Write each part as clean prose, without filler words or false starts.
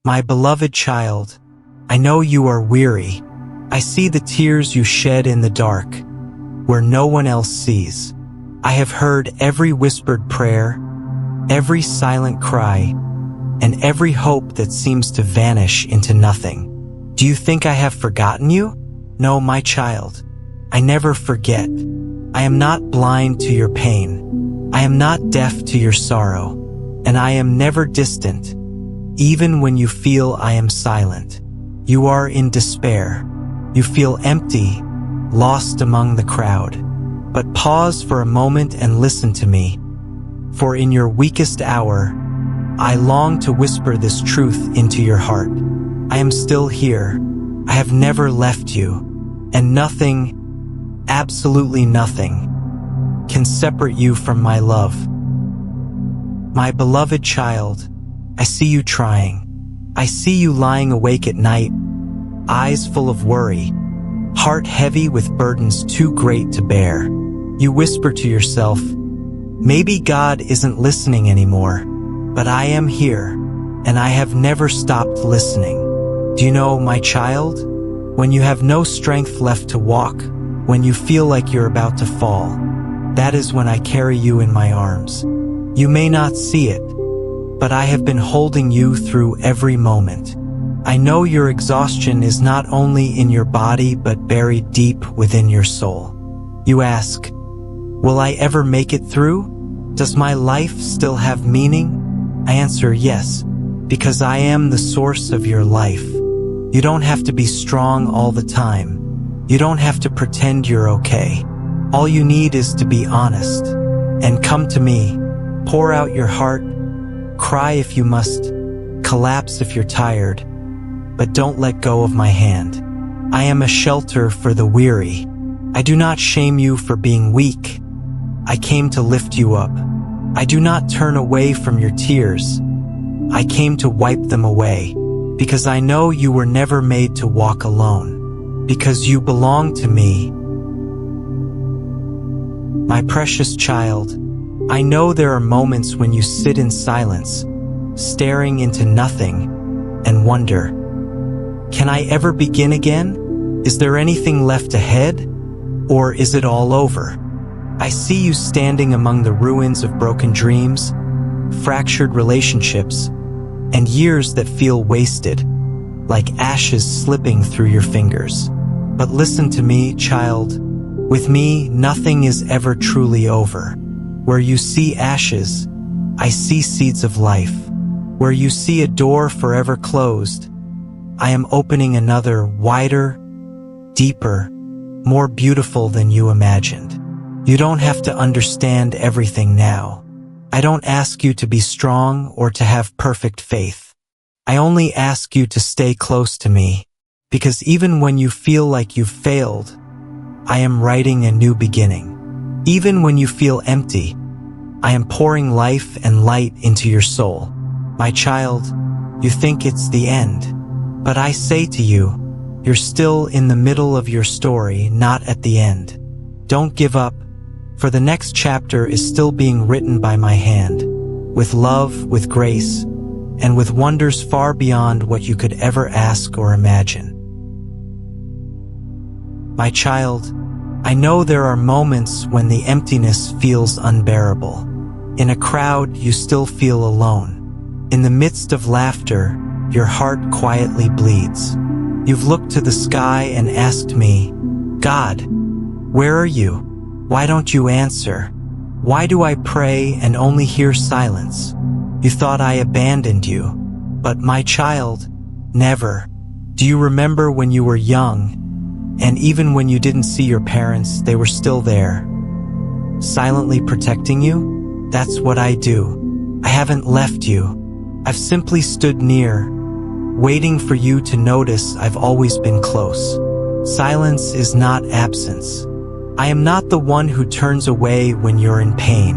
My beloved child, I know you are weary. I see the tears you shed in the dark, where no one else sees. I have heard every whispered prayer, every silent cry, and every hope that seems to vanish into nothing. Do you think I have forgotten you? No, my child. I never forget. I am not blind to your pain. I am not deaf to your sorrow, and I am never distant. Even when you feel I am silent, you are in despair. You feel empty, lost among the crowd. But pause for a moment and listen to me. For in your weakest hour, I long to whisper this truth into your heart. I am still here. I have never left you. And nothing, absolutely nothing, can separate you from my love. My beloved child, I see you trying. I see you lying awake at night, eyes full of worry, heart heavy with burdens too great to bear. You whisper to yourself, maybe God isn't listening anymore, but I am here, and I have never stopped listening. Do you know, my child, when you have no strength left to walk, when you feel like you're about to fall, that is when I carry you in my arms. You may not see it, but I have been holding you through every moment. I know your exhaustion is not only in your body but buried deep within your soul. You ask, will I ever make it through? Does my life still have meaning? I answer yes, because I am the source of your life. You don't have to be strong all the time. You don't have to pretend you're okay. All you need is to be honest. And come to me. Pour out your heart. Cry if you must. Collapse if you're tired. But don't let go of my hand. I am a shelter for the weary. I do not shame you for being weak. I came to lift you up. I do not turn away from your tears. I came to wipe them away, because I know you were never made to walk alone, because you belong to me. My precious child, I know there are moments when you sit in silence, staring into nothing, and wonder, can I ever begin again? Is there anything left ahead? Or is it all over? I see you standing among the ruins of broken dreams, fractured relationships, and years that feel wasted, like ashes slipping through your fingers. But listen to me, child. With me, nothing is ever truly over. Where you see ashes, I see seeds of life. Where you see a door forever closed, I am opening another, wider, deeper, more beautiful than you imagined. You don't have to understand everything now. I don't ask you to be strong or to have perfect faith. I only ask you to stay close to me, because even when you feel like you've failed, I am writing a new beginning. Even when you feel empty, I am pouring life and light into your soul. My child, you think it's the end, but I say to you, you're still in the middle of your story, not at the end. Don't give up, for the next chapter is still being written by my hand, with love, with grace, and with wonders far beyond what you could ever ask or imagine. My child, I know there are moments when the emptiness feels unbearable. In a crowd, you still feel alone. In the midst of laughter, your heart quietly bleeds. You've looked to the sky and asked me, God, where are you? Why don't you answer? Why do I pray and only hear silence? You thought I abandoned you, but my child, never. Do you remember when you were young, and even when you didn't see your parents, they were still there, silently protecting you? That's what I do. I haven't left you. I've simply stood near, waiting for you to notice I've always been close. Silence is not absence. I am not the one who turns away when you're in pain.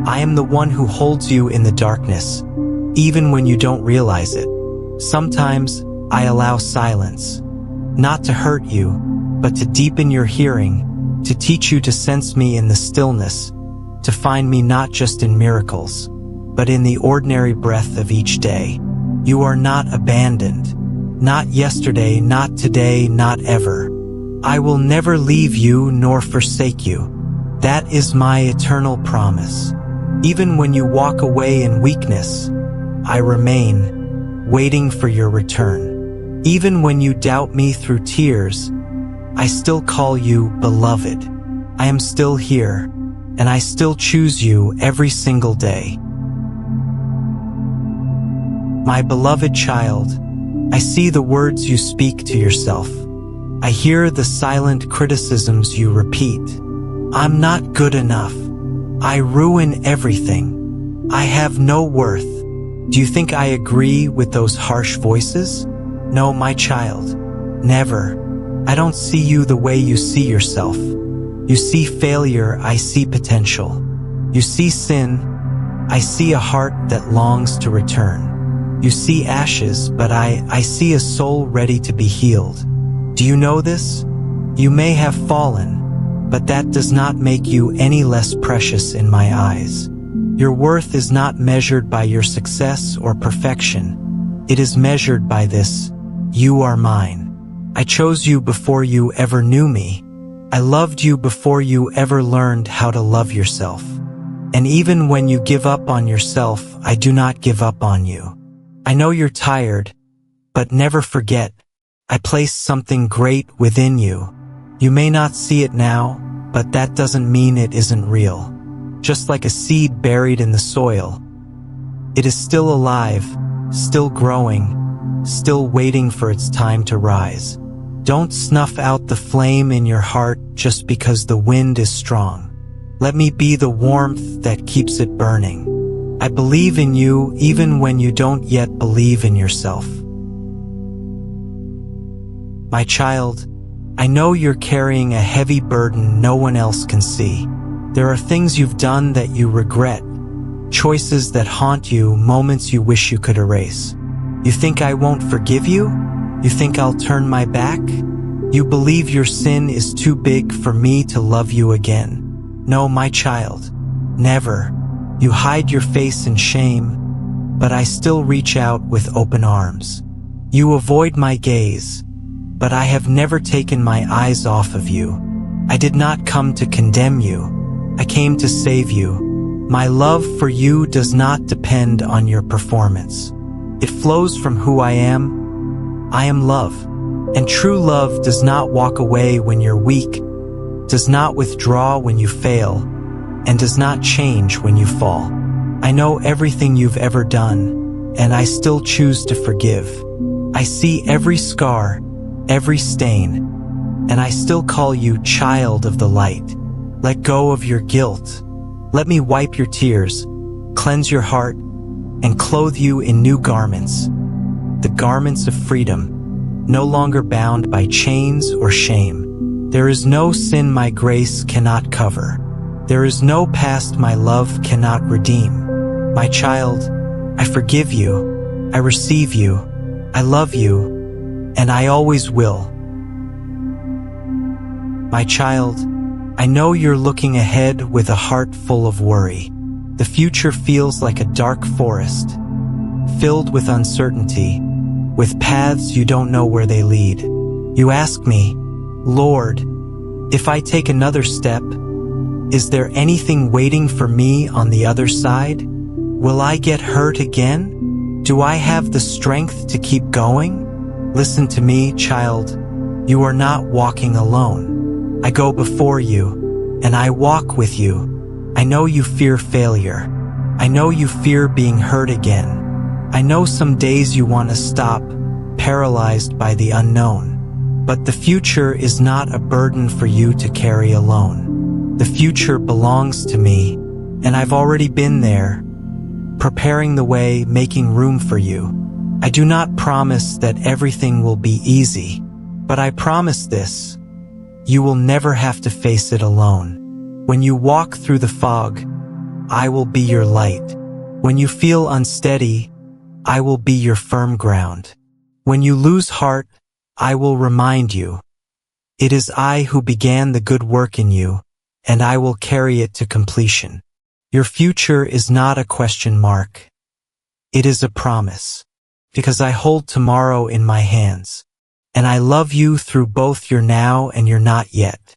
I am the one who holds you in the darkness, even when you don't realize it. Sometimes I allow silence, not to hurt you, but to deepen your hearing, to teach you to sense me in the stillness, to find me not just in miracles, but in the ordinary breath of each day. You are not abandoned. Not yesterday, not today, not ever. I will never leave you nor forsake you. That is my eternal promise. Even when you walk away in weakness, I remain, waiting for your return. Even when you doubt me through tears, I still call you beloved. I am still here, and I still choose you every single day. My beloved child, I see the words you speak to yourself. I hear the silent criticisms you repeat. I'm not good enough. I ruin everything. I have no worth. Do you think I agree with those harsh voices? No, my child, never. I don't see you the way you see yourself. You see failure, I see potential. You see sin, I see a heart that longs to return. You see ashes, but I see a soul ready to be healed. Do you know this? You may have fallen, but that does not make you any less precious in my eyes. Your worth is not measured by your success or perfection. It is measured by this: you are mine. I chose you before you ever knew me. I loved you before you ever learned how to love yourself. And even when you give up on yourself, I do not give up on you. I know you're tired, but never forget, I placed something great within you. You may not see it now, but that doesn't mean it isn't real. Just like a seed buried in the soil, it is still alive, still growing, still waiting for its time to rise. Don't snuff out the flame in your heart just because the wind is strong. Let me be the warmth that keeps it burning. I believe in you even when you don't yet believe in yourself. My child, I know you're carrying a heavy burden no one else can see. There are things you've done that you regret, choices that haunt you, moments you wish you could erase. You think I won't forgive you? You think I'll turn my back? You believe your sin is too big for me to love you again. No, my child, never. You hide your face in shame, but I still reach out with open arms. You avoid my gaze, but I have never taken my eyes off of you. I did not come to condemn you. I came to save you. My love for you does not depend on your performance. It flows from who I am. I am love. And true love does not walk away when you're weak, does not withdraw when you fail, and does not change when you fall. I know everything you've ever done, and I still choose to forgive. I see every scar, every stain, and I still call you child of the light. Let go of your guilt. Let me wipe your tears, cleanse your heart, and clothe you in new garments, the garments of freedom, no longer bound by chains or shame. There is no sin my grace cannot cover. There is no past my love cannot redeem. My child, I forgive you, I receive you, I love you, and I always will. My child, I know you're looking ahead with a heart full of worry. The future feels like a dark forest, filled with uncertainty, with paths you don't know where they lead. You ask me, Lord, if I take another step, is there anything waiting for me on the other side? Will I get hurt again? Do I have the strength to keep going? Listen to me, child. You are not walking alone. I go before you, and I walk with you. I know you fear failure. I know you fear being hurt again. I know some days you want to stop, paralyzed by the unknown. But the future is not a burden for you to carry alone. The future belongs to me, and I've already been there, preparing the way, making room for you. I do not promise that everything will be easy, but I promise this: you will never have to face it alone. When you walk through the fog, I will be your light. When you feel unsteady, I will be your firm ground. When you lose heart, I will remind you. It is I who began the good work in you, and I will carry it to completion. Your future is not a question mark. It is a promise. because I hold tomorrow in my hands. And I love you through both your now and your not yet.